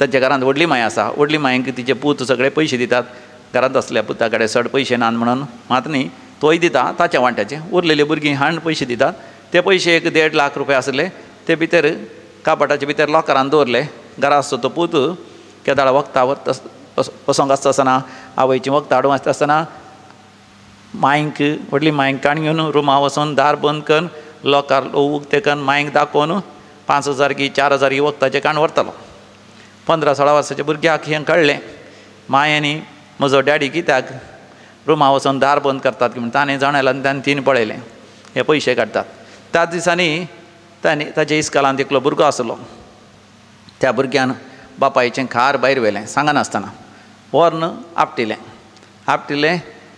तांच्या घरांत व्हडली माय आसा, व्हडली मायेक तिचे पूत सगळे पयशे दितात. घरांत असल्या पुता कडेन चड पयशे नात म्हणून, मात न्ही तोय दिता ताच्या वांट्याचे. उरलेले भुरगीं हांण पयशे दितात. ते पयशे एक 1.5 लाख रुपया आसले, ते भितर कापटाचे भितर लॉकरान दवरले. घरा आसता तो पूत केदाळ वखदां वसोंक आसता आसतना, आवयचीं वखदां हाडूंक आसता आसतना मांयक, व्हडली मांयक काण घेवन रुमा वचून दार बंद करून लॉकार उक्ते करून मांयक दाखोवन 5,000 की 4,000 ही वखदाचें काण व्हरतालो. 15-16 वर्साच्या भुरग्याक हें कळ्ळें. मायेनी म्हजो डॅडी कित्याक रुमा वचून दार बंद करतात म्हणून ताणें जाणयलां आनी ताणें तीन पळयलें हे पयशे काडटात. त्याच दिसांनी ताच्या इस्कॉलांत एकलो भुरगो आसलो. त्या भुरग्यान बापायचें खार भायर व्हेलें सांगनासतना, व्हरून आपटिलें.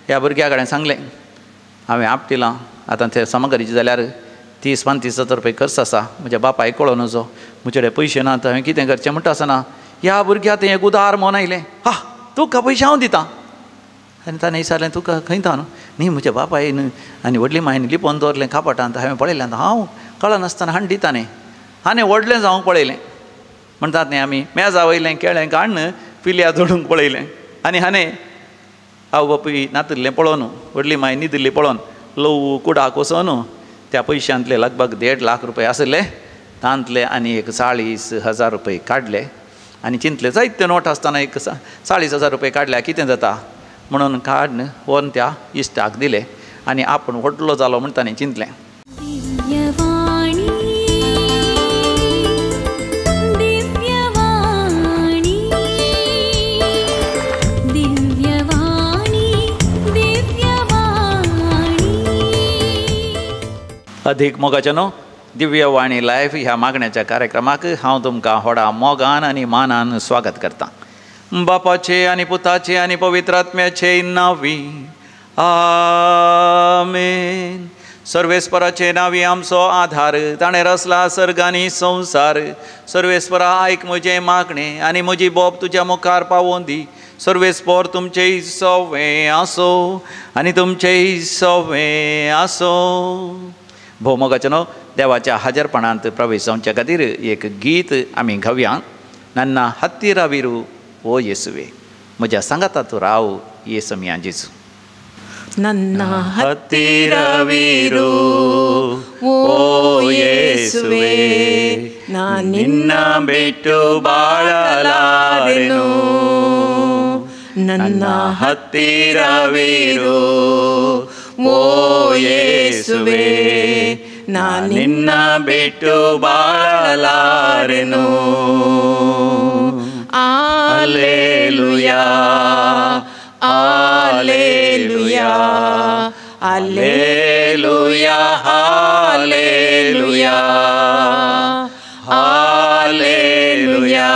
ह्या भुरग्या कडेन सांगलें, हांवें आपटिलां, आतां ते समगरीचे जाल्यार 30-35,000 रुपया खर्च आसा. म्हज्या बापायक कळोन नजो, म्हजे कडेन पयशे नात, हांवें कितें करचें म्हणटा आसतना ह्या भुरग्याक एक उदार मन आयलें. हा तुका पयशे हांव दितां. आनी ताणें विचारलें तुका खंय ता न्ही, म्हज्या बापायन आनी व्हडली मायन लिपोवन दवरलें कापटांत, हांवें पळयलें. हांव कळनासतना हांण दिता न्ही. आनी व्हडलें जावं पळयलें म्हणटात न्ही आमी, मेजा वयलें केळें काडून पिल्या जोडूंक पळयलें. आनी हाणें आवय बापूय नातिल्लें पळोवन, व्हडली माय न्हिदिल्ली पळोवन लव कुडाक वचोन त्या पयशांतले लगभग 1.5 लाख रुपया आसले तांतले आनी एक 40,000 रुपया काडले. आनी चिंतले जायते नोट आसतना एक 40,000 रुपया काडल्या कितें जाता म्हणून काडून व्हरून त्या इश्टाक दिले. आनी आपूण व्हडलो जालो म्हण ताणें चिंतलें. अधिक मोगाचेनो दिव्यवाणी लायफ ह्या मागण्याच्या कार्यक्रमाक हांव तुमकां व्हडा मोगान आनी मानान स्वागत करतां. बापाचे आनी पुताचे आनी पवित्र आत्म्याचे नांवी आमेन. सर्वेस्पराचे नांवी आमचो आधार, ताणें रचला सर्ग आनी संवसार. सर्वेस्परा आयक म्हजें मागणें आनी म्हजी बोब तुज्या मुखार पावोवन दी. सर्वेस्पर तुमचें सवें आसो आनी तुमचें सवें आसो. भोवमोगाचेनो देवाच्या हाजरपणांत प्रवेश जावचे खातीर एक गीत आमी घावया. नन्ना हत्तीराविरू ओ येसुवे, म्हज्या सांगाता तूं राव येसमिया जेजू. नन्ना हत्तीराविरू ओ येसुवे, ना निन्न बिट्टु बाळलारेनु. नन्ना हत्तीराविरू ओ येसुवे, ना निन्न Bittu बाळलारेनु. Alleluia, Alleluia, Alleluia, Alleluia, Alleluia,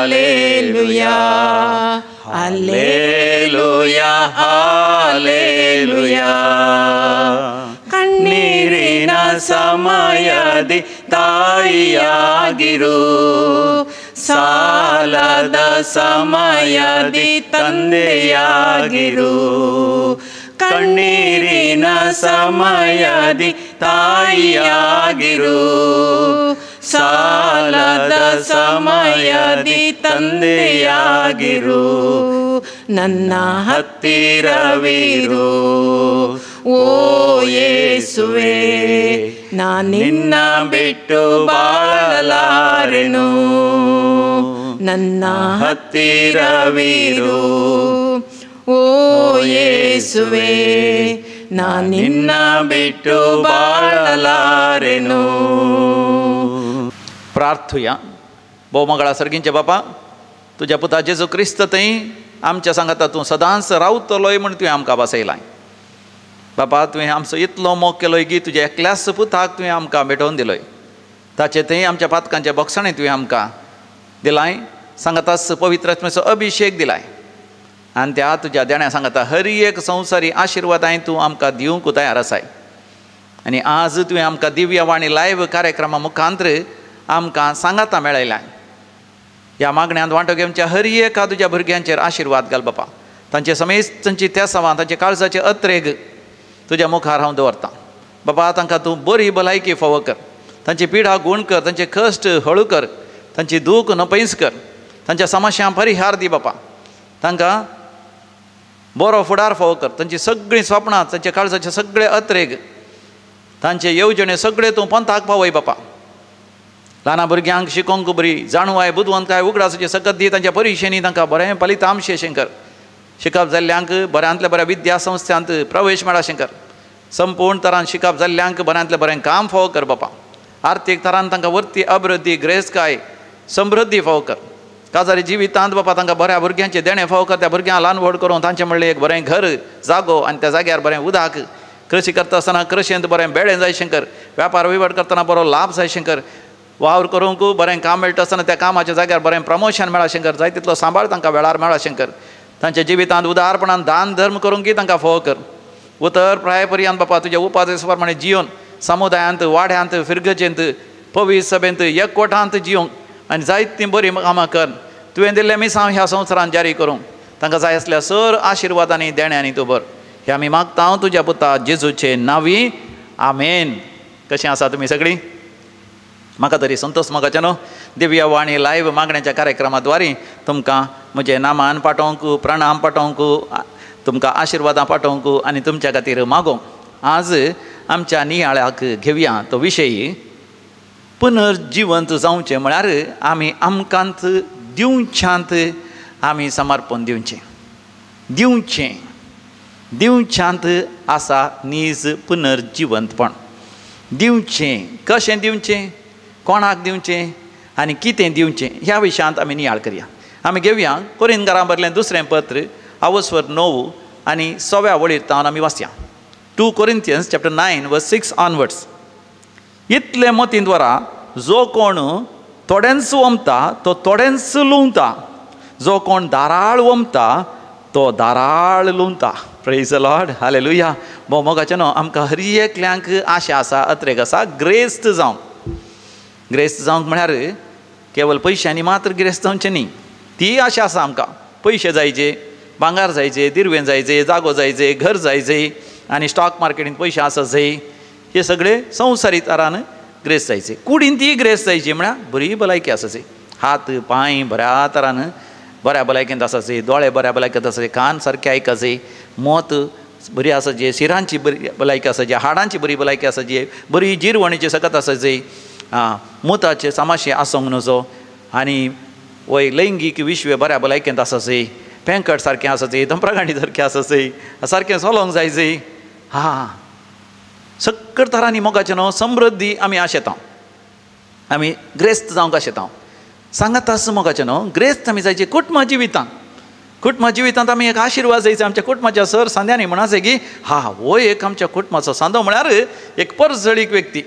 Alleluia, Alleluia, Alleluia. ಕಣ್ಣೀರಿನ ಸಮಯದಿ ತಾಯಿಯಾಗಿರು, ಸಾಲದ ಸಮಯದಿ ತಂದೆಯಾಗಿರು. ಕಣ್ಣೀರಿನ ಸಮಯದಿ ತಾಯಿಯಾಗಿರು, ಸಾಲದ ಸಮಯದಿ ತಂದೆಯಾಗಿರು. ನನ್ನ ಹತ್ತಿರವಿರು ಓ ಯೇಸುವೆ, ನಾ ನಿನ್ನ ಬಿಟ್ಟು ಬಾಳಲಾರೆನು. ನನ್ನ ಹತ್ತಿರವಿರು ಓ ಯೇಸುವೆ, ನಾ ನಿನ್ನ ಬಿಟ್ಟು ಬಾಳಲಾರೆನು. प्रार्थुया. भोवमंगळा सर्गींचे बापा, तुज्या पुता जेजू क्रिस्त थंय आमच्या सांगाता तूं सदांच रावतलोय म्हण तुवें आमकां बसयलां. बापा तुवें आमचो इतलो मोग केलोय की तुज्या एकल्याच पुताक तुवें आमकां भेटोवन दिलोय. ताचे थंय आमच्या पातकांच्या बक्षणें तुवें आमकां दिलाय. सांगातास पवित्र आत्म्याचो अभिशेक दिलाय. आनी त्या तुज्या देण्या सांगाता हर एक संवसारी आशिर्वादांय तूं आमकां दिवंक तयार आसाय. आनी आज तुवें आमकां दिव्यवाणी लायव्ह कार्यक्रमा मुखांत्र आमकां सांगाता मेळयल्या. ह्या मागण्यांत वांटो घेवच्या हर एका तुज्या भुरग्यांचेर आशिर्वाद घाल बापा. तांचे समेत तांची तेसावां, तांचे काळजाचे अत्रेग तुज्या मुखार हांव दवरतां. बापा तांकां तूं बरी भलायकी फावो कर, तांची पिडा गूण कर, तांचे कश्ट हळू कर, तांची दूख नपयस कर, तांच्या समस्या परिहार दी बापा, तांकां बरो फुडार फावो कर, तांची सगळीं स्वप्नां, तांच्या काळजाचे सगळे अत्रेग, तांचे येवजणे सगळे तूं पंथाक पावय बापा. ल्हान भुरग्यांक शिकोवंक बरी जाणवाय बुदवंतकाय उगडासाची सकत दी, तांच्या परिक्षेनी तांकां बरें फलितांश शंकर. शिकप जाल्ल्यांक बऱ्यांतल्या बऱ्या विद्या संस्थांत प्रवेश मेळा शंकर. संपूर्ण तरान शिकप जाल्ल्यांक बऱ्यांतलें बरें काम फावो कर बापा. आर्थीक तरान तांकां वर्ती अभिवृद्धी, ग्रेसकाय, समृद्धी फावो कर. काजारी जिवितांत बापा तांकां बऱ्या भुरग्यांचे देणे फावो कर. त्या भुरग्यांक ल्हान व्हड करून तांचे म्हणलें एक बरें घर, जागो, आनी त्या जाग्यार बरें उदक. कृशी करता आसतना कृशेंत बरें बेळें जाय शंकर. वेपार विवड करतना बरो लाभ जाय शंकर. वावर करूंक बरें काम मेळटा आसतना त्या कामाच्या जाग्यार बरें प्रमोशन मेळा शंकर. जाय तितलो सांबाळ तांकां वेळार मेळा शंकर. तांच्या जिवितांत उदारपणान दान धर्म करूंकय तांकां फावो कर. उतर प्राय पर्यंत बापा तुज्या उपादेश प्रमाणे जियोन समुदायांत, वाड्यांत, फिरगजेंत, पवित्र सभेंत, एकवटांत जियोंक आनी जायतीं बरीं कामां कर. तुवें दिल्लें मिसांव ह्या संवसारांत जारी करूंक तांकां जाय आसल्या सर आशिर्वादांनी देण्यांनी तूं भर. हें आमी मागता हांव तुज्या पुता जेजूचे नांवी. आमेन. कशीं आसा तुमी सगळीं? म्हाका तरी संतोश मोगाचें न्हू. दिव्य वाणी लायव्ह मागण्याच्या कार्यक्रमाद्वारे तुमकां म्हजें नामान पाठोवंक, प्रणाम पाठोवंक, तुमकां आशिर्वादां पाठोवंक आनी तुमच्या खातीर मागोवंक आज आमच्या नियाळ्याक घेवया तो विशय पुनर्जिवंत जावचें. म्हळ्यार आमी आमकांत दिवच्यांत आमी समर्पण दिवचें. दिवच्यांत आसा नीज पुनर्जिवंतपण. दिवचें कशें दिवचें, कोणाक दिवचें आनी कितें दिवचें ह्या विशयांत आमी नियाळ करया. आमी घेवया कोरिंथकारां बरयल्लें दुसरें पत्र अवस्वर 9 आनी 6व्या वळीर तावन आमी वाचया. 2 Corinthians chapter 9 verse 6 onwards. इतले मतींत वरा, जो कोण थोडेंच वमता तो थोडेंच लुंवता, जो कोण दाराळ वमता तो दाराळ लुंवता. Praise the lord. हालेलुया. मोगाचें न्हू. आमकां हर एकल्यांक आशा आसा, अत्रेक आसा ग्रेस्त जावंक. ग्रेस्त जावंक म्हळ्यार केवळ पयशांनी मात्र ग्रेस्त जावचें न्ही. ती आशा आसा आमकां. पयशे जायचे, भांगार जायचे, दिरवें जायचे, जागो जायचे, घर जायचे आनी स्टॉक मार्केटींत पयशे आसत जाय. हे सगळे संवसारीक तरान ग्रेस्त जायचे. कुडीन ती ग्रेस्त जायची म्हळ्यार बरी भलायकी आसाची. हात पांय बऱ्या तरान बऱ्या भलायकेंत आसाचे, दोळे बऱ्या भलायकेंत आसाचे, कान सारके आयकाचे, मोत बरी आसाचे, शिरांची बरी भलायकी आसाची, हाडांची बरी भलायकी आसाची, बरी जिरवणीची सकत आसाची, मुताचे सामाशे आसोंक नजो आनी वय लैंगीक विश्व बऱ्या भलायकेंत आसाचे, पेंकट सारकें आसाचे, दंपरागांडी सारकें आसाचे, सारकें चलोंक जायचे. सक्कळ तरांनी मोगाचें न्हू. समृद्धी आमी आशेतां. आमी ग्रेस्त जावंक आशेतां. सांगात आस मोगाचें न्हू. ग्रेस्त आमी जायचे कुटुंबा जिवितांत. कुटुंबा जिवितांत आमी एक आशिर्वाद जायचे. आमच्या कुटुंबाच्या सर सांद्यांनी म्हणाचे की हो एक आमच्या कुटुंबाचो सांदो म्हळ्यार एक परजळीक व्यक्ती.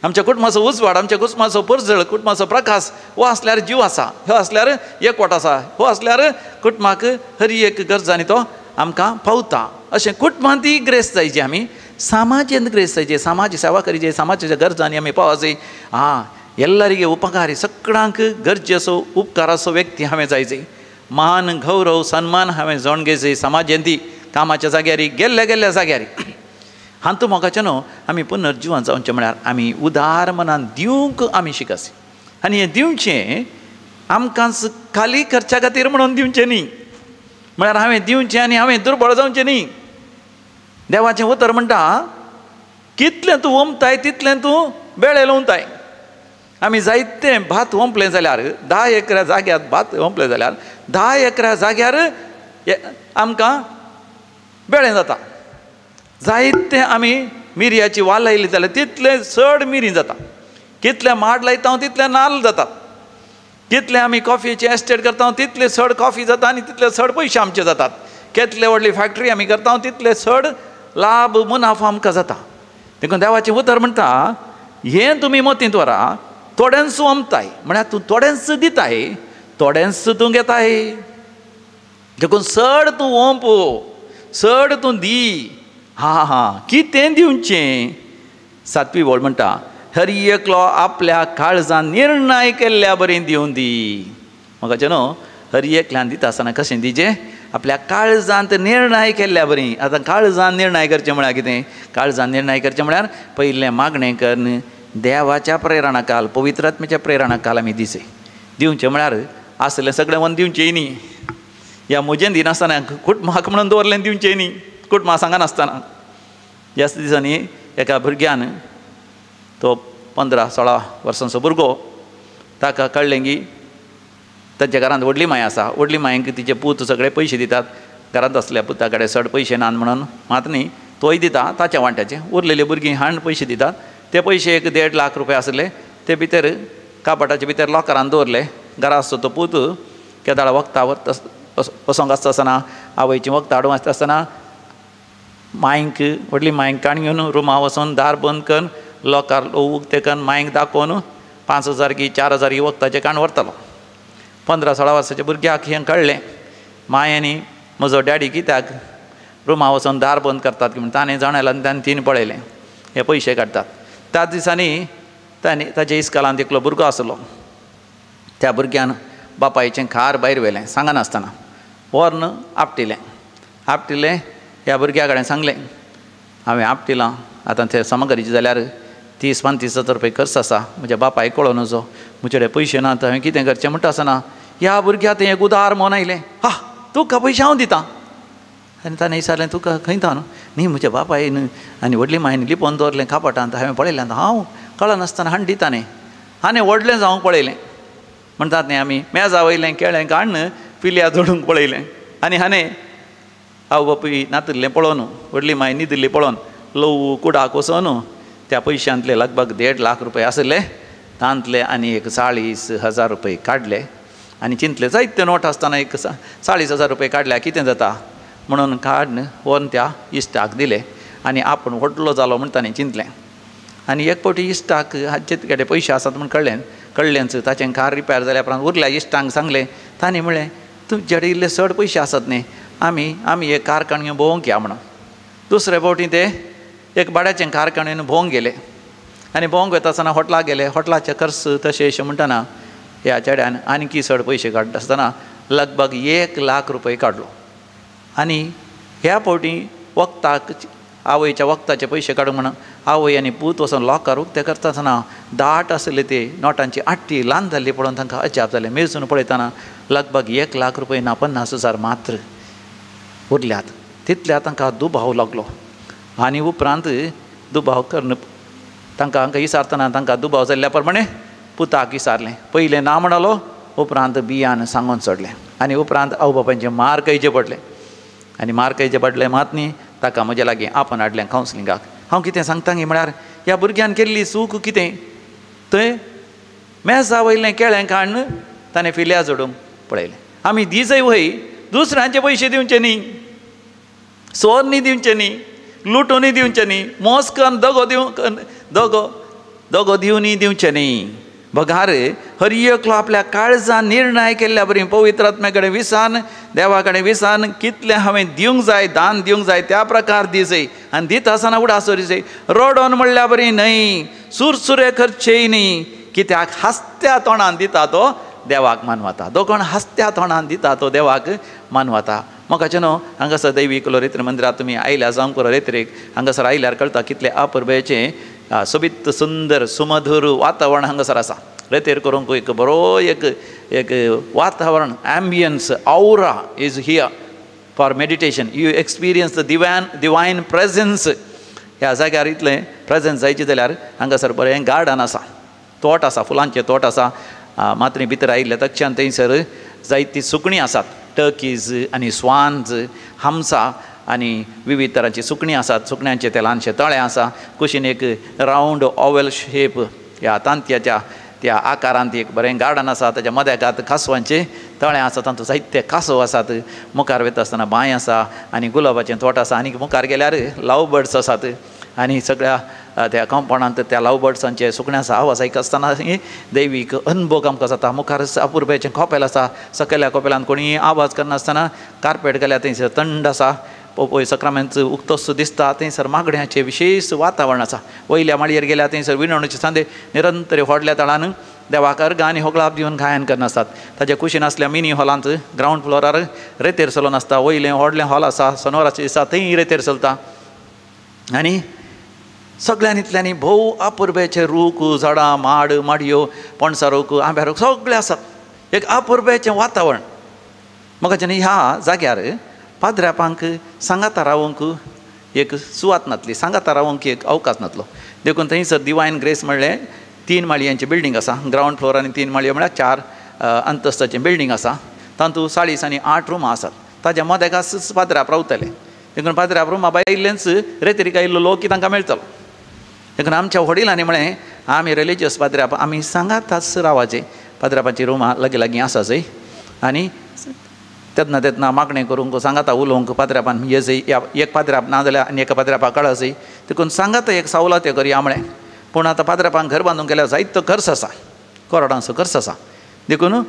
आमच्या कुटुंबाचो उजवाड, आमच्या कुटुंबाचो परजळ, कुटुंबाचो प्रकाश हो आसल्यार जीव आसा, हो आसल्यार एकवट आसा, हो आसल्यार कुटुंबाक हर एक गरजांनी तो आमकां पावता. अशें कुटुंबांत ती ग्रेस्त जायची. आमी समाजांत ग्रेस्त जायचे, समाज सेवा करचे, समाजाच्या गरजांनी आमी पावचे. ಎಲ್ಲರಿಗೆ ಉಪಕಾರಿ सगळ्यांक गरजेचो उपकाराचो व्यक्ती हांवें जायचे. मान गौरव सन्मान हांवें जावन घेवचे. समाजांती कामाच्या जाग्यार गेल्ल्या जाग्यार हांतू मोगाचें न्हू. आमी पुनर्जिवन जावचें म्हळ्यार आमी उदार मनान दिवंक आमी शिकासी. आनी हें दिवचें आमकां खाली खर्चा खातीर म्हणून दिवचें न्ही. म्हळ्यार हांवें दिवचें आनी हांवें दुर्बळ जावचें न्ही. देवाचें उतर म्हणटा कितलें तूं वमताय तितलें तूं बेळे लावताय. आमी जायतें भात वंपलें जाल्यार 10 एकरा जाग्यार भात वंपलें जाल्यार 10 एकरा जाग्यार आमकां बेळें जाता. जायतें आमी मिरयाची वाल लायली जाल्यार तितलें चड मिरी जाता. कितलें माड लायता तितलें नाल्ल जातात. कितलें आमी कॉफीचे एस्टेट करता तितलें चड कॉफी जाता आनी तितले चड पयशे आमचे जातात. कितले व्हडली फॅक्टरी आमी करता तितले चड लाभ मुनाफो आमकां जाता. देखून देवाचें उतर म्हणटा हें तुमी मतींत व्हरा. थोडेंच वमताय म्हळ्यार तूं थोडेंच दिताय, थोडेंच तूं घेताय. देखून चड तूं वंप, चड तूं दी. कितें दिवचें. 7वी वळ म्हणटा हर एकलो आपल्या काळजान निर्णय केल्ल्या बरें दिवन दी. म्हाका न्हू हर एकल्यान दिता आसतना कशें दिजें. आपल्या काळजांत निर्णय केल्ल्या बरीं. आतां काळजान निर्णय करचें म्हळ्यार कितें. काळजान निर्णय करचें म्हळ्यार पयलें मागणें करन देवाच्या प्रेरणाकाल, पवित्र आत्म्याच्या प्रेरणाकाल आमी दिसे. दिवचें म्हळ्यार आसलें सगळें वन दिवचें न्ही. ह्या म्हजें दिनासतना खूट म्हाका म्हणून दवरलें दिवचें न्ही. खूट म्हाका सांगनासतना जास्त दिसांनी एका भुरग्यान तो 15-16 वर्सांचो भुरगो ताका कळ्ळें की ताच्या घरांत व्हडली मांय आसा. व्हडली मांयक तिचे पूत सगळे पयशे दितात. घरांत आसल्या पुता कडेन चड पयशे नात म्हणून मात न्ही तोय दिता ताच्या वांट्याचे. उरलेले भुरगीं हांण पयशे दितात. ते पयशे एक 1.5 लाख रुपया आसले. ते भितर कापाटाचे भितर लॉकरान दवरले. घरा आसता तो पूत केदाळ वखदां वसोंक आसता आसतना आवयचीं वखदां हाडूंक आसता आसतना मांयक व्हडली मांयक काण घेवन रुमा वचून दार बंद करून लॉकार उक्तें करून मांयक दाखोवन 5,000 की 4,000 ही वखदाचें काण व्हरतालो. 15-16 वर्साच्या भुरग्याक हें कळ्ळें. मांय आनी म्हजो डॅडी कित्याक रुमा वचून दार बंद करतात की म्हण ताणें जाणयलां आनी ताणें तीन पळयलें हे पयशे काडटात. त्याच दिसांनी ताच्या इस्कालांत एकलो भुरगो आसलो. त्या भुरग्यान बापायचें खार भायर व्हेलें सांगनासतना व्हरून आपटिलें. ह्या भुरग्या कडेन सांगलें हांवें आपटिलां. आतां ते समगरीचे जाल्यार 30-35,000 रुपया खर्च आसा. म्हज्या बापायक कळो नजो म्हजे कडेन पयशे नात हांवें कितें करचें म्हणटा आसतना ह्या भुरग्याक एक उदार मन आयलें. हा तुका पयशे हांव दितां. आनी ताणें विचारलें तुका खंय ता न्ही म्हज्या बापायन आनी व्हडली मायन लिपोवन दवरलें कापटांत हांवें पळयलें. हांव कळनासतना हांण दिता न्ही. हाणें व्हडलें जावंक पळयलें म्हणटात न्ही आमी मेजा वयलें केळें काण पिल्या जोडूंक पळयलें. आनी हाणें आवय बापूय नातिल्लें पळोवन व्हडली माय न्हिदिल्ली पळोवन लव कुडाक वचोन त्या पयशांतले लगभग 1.5 लाख रुपया आसले तांतले आनी एक 40,000 रुपये काडले. आनी चिंतले जायते नोट आसतना एक 40,000 रुपये काडल्यार कितें जाता म्हणून काडून व्हरून त्या इश्टाक दिले. आनी आपूण व्हडलो जालो म्हण ताणें चिंतलें. आनी एक फावटी इश्टाक हाचे कडेन पयशे आसात म्हण कळ्ळेंच. ताचें कार रिपेर जाल्या उपरांत उरल्या इश्टांक सांगलें. ताणें म्हणलें तुमचे कडेन इल्ले चड पयशे आसात न्ही आमी एक कार काडून भोंवूंक या म्हणून. दुसरे फावटी ते एक भाड्याचें कार काडून भोंवूंक गेले. आनी भोंवूंक वता आसतना हॉटलाक गेले. हॉटलाचे खर्च तशें म्हणटाना ह्या चेड्यान आनीकी चड पयशे काडटा आसतना लगभग 1 लाख रुपये काडलो. आनी ह्या फावटी वखदाक आवयच्या वखदाचे पयशे काडूंक म्हणून आवय आनी पूत वचून लॉकर उक्तें करता आसतना दाट आसले ते नोटांची आट्टी ल्हान जाल्ली पळोवन तांकां अजाप जालें. मेजून पळयतना लगभग 1 लाख रुपये ना 50,000 मात्र उरल्यात. तितल्यात तांकां दुबाव लागलो. आनी उपरांत दुबाव करन तांकां विचारतना तांकां दुबाव जाल्ल्या प्रमाणे पुताक विचारलें. पयलें ना म्हणलो उपरांत बियान सांगून सोडलें. आनी उपरांत आवय बापायचें मार खायचें पडलें. आनी मार खायचें पडलें मात न्ही ताका म्हज्या लागीं आपण हाडलें कावन्सिलिंगाक. हांव कितें सांगता गे म्हळ्यार ह्या भुरग्यान केल्ली चूक कितें थंय मेजा वयलें केळें काडून ताणें फिल्या जोडूंक पळयलें. आमी दिजय वय दुसऱ्यांचे पयशे दिवचे न्ही, सोर न्ही दिवचे न्ही, लुटून दिवचे न्ही, मोस करून दोगो दिवनी दिवचे न्ही. बघार हर एकलो आपल्या काळजान निर्णय केल्ल्या बरी पवित्र आत्म्या कडेन विसान देवा कडेन विसान कितलें हांवें दिवंक जाय दान दिवंक जाय त्या प्रकार दिसय. आनी दिता आसतना उडासो दिसय. रडोन म्हणल्या बरी न्हय, सुरसुरे करचेय न्ही. कित्याक हास्त्या तोंडान दिता तो देवाक मानवता. दोगोण हास्त्या तोंडान दिता तो देवाक मानवता. मोगाचें न्हू हांगासर दैवीक रेत्र मंदिरांत तुमी आयल्या जावंक रेत्रेक हांगासर आयल्यार कळटा कितलें अपुर्बेचें सोबीत सुंदर सुमधुर वातावरण हांगासर आसा. रेतेर करूंक एक बरो एक वातावरण ambience aura is here for meditation. You experience the divine presence. ह्या जाग्यार इतलें प्रेझन्स जायचें जाल्यार हांगासर बरें गार्डन आसा, तोट आसा, फुलांचे तोट आसा. मात्री भितर आयिल्ले तक्षान थंयसर जायतीं सुकणीं आसात. टर्कीज आनी स्वान्स, हमसा आनी विविध तरांची सुकणीं आसात. सुकण्यांचे ते ल्हानशे तळें आसा. कुशीन एक रावंड ओवल शेप ह्या तांतयाच्या त्या आकारांत एक बरें गार्डन आसा. ताच्या मद्याक कासवांचें तळें आसा. तातूंत जायते कासव आसात. मुखार वता आसतना बांय आसा आनी गुलाबाचें तोट आसा. आनी मुखार गेल्यार लव बर्ड्स आसात. आनी सगळ्या त्या कंपाउंडांत त्या लव बर्ड्सांचे सुकण्यांचो आवाज आयकता आसतना दैवीक अनुभव आमकां जाता. मुखार अपुर्बेचें कॉपेल आसा. सकयल्या कॉपेलांत कोणीय आवाज करनासतना कार्पेट गेल्यार थंयसर थंड आसा. पळय सक्रामेंत उक्तोस दिसता. थंयसर मागड्यांचें विशेश वातावरण आसा. वयल्या माळयेर गेल्यार थंयसर विणवणेचे सांदे निरंतर व्हडल्या तळान देवाक अर्घ आनी होगलाप दिवन गायन करनासतात. ताच्या कुशीन आसल्या मिनी हॉलांत ग्रावंड फ्लोरार रेतेर चलोवन आसता. वयलें व्हडलें हॉल आसा. सनोराचें दिसा थंय रेतेर चलता. आनी सगळ्यांनीतल्यांनी भोव अपुर्बेचे रूख झाडां माड माडयो पणसा रूख आंब्या रूख सगळे आसात. एक अपुर्ब्याचें वातावरण. म्हाका ह्या जाग्यार पाद्र्यापांक सांगाता रावंक एक सुवात नासली, सांगाता रावंक एक अवकाश नासलो. देखून थंयसर डिवायन ग्रेस म्हणलें 3 माळयांचें बिल्डींग आसा. ग्रावंड फ्लोर आनी 3 माळयो म्हळ्यार 4 अंतस्ताचें बिल्डींग आसा. तातूंत 40 आनी 8 रूमां आसात. ताज्या मदेकाच पाद्र्याप रावतले. देखून पाद्र्याप रुमा भायल्यानच रेतरिका इल्लो लोक तांकां मेळटलो. देखून आमच्या वडिलांनी म्हळें आमी रिलिजियस पाद्र्याप आमी सांगाताच रावाचे. पाद्र्यापाची रुमां लागीं लागीं आसा जंय आनी तेन्ना मागणें करूंक सांगाता उलोवंक पाद्र्यापान ये जंय एक पाद्र्याप ना जाल्यार आनी एका पाद्र्यापा कळसय. देखून सांगाता एक सवलत हे करया म्हळें. पूण आतां पाद्र्यापांक घर बांदूंक गेल्यार जायतो खर्च आसा, करोडांचो खर्च आसा. देखून